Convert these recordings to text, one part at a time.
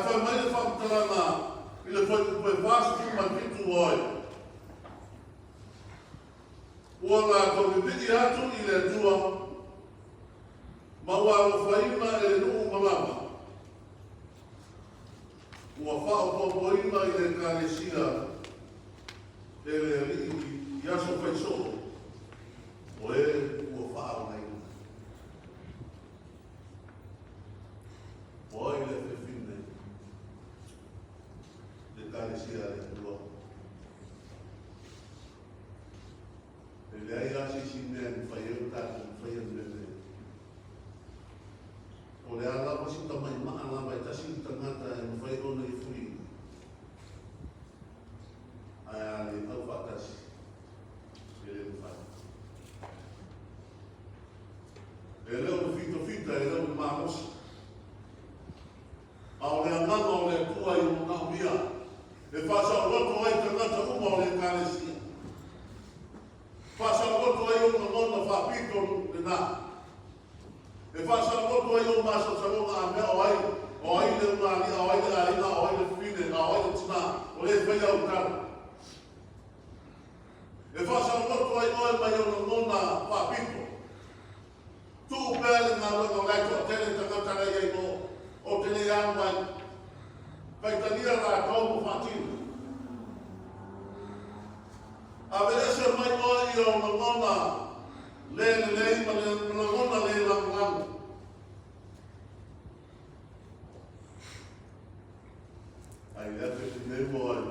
fa mai le whakatarana i le koe pāsitu ma kitu oi. Ua ngā komipiti atu i le tua, ma ua whaima e le nuu malama. Ua whaopopoina i le kāresia e le rii i aso whaiso, o e ua whao nei. O e le whiwhine, le kāresia le tua. E le ai asi sinea ni whai eu tātu, whai eu mele. O le ala wasi tamai maa la vai tasi tangata e mwhai ona i fui. Ai ale au whakatasi. E le mwhai. E leo le fito fita, e leo le maamosi. A o le anganga o le tua i mga uia. E whasa o roto ai tangata uma o le kāresia. Whasa o roto ai o ngona whapito le nā. E whasa roto ai o maso taronga a mea o ai le unani, o ai le arina, o ai le whine, o ai le tina, o le whai au tara. E whasa roto ai o e mai o ngona whapito. Tu pēle ngā waka o laito o tele tangatara iei mo, o tele iau mai. Kaitania rā tau mo whatinu. A verese mai o i o ngona le ma le ngona le langu. Ai lefe te me mo ai.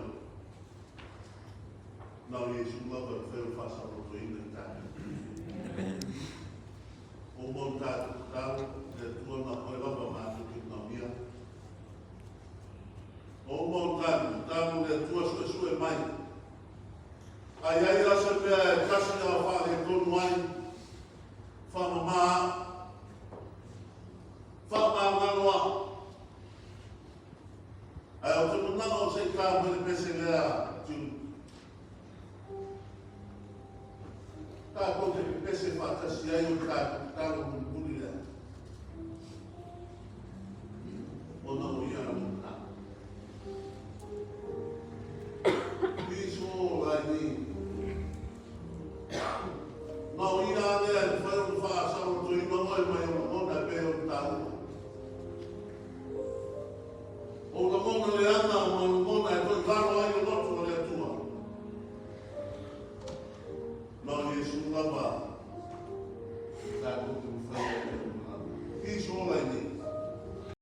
Nau Yesu lava wheu whasa roto ina i tāne. O mon tātu tau, le tua na koe lava mātu ki na mia. O mon tātu tau, le tua sue mai. Ai asa mea e kasi a whahe tonu ai. Whamama. Whamanganoa. Ai o tunu nana o se kā mele pese lea tunu. Tā kote pese whatasi ai o kātu.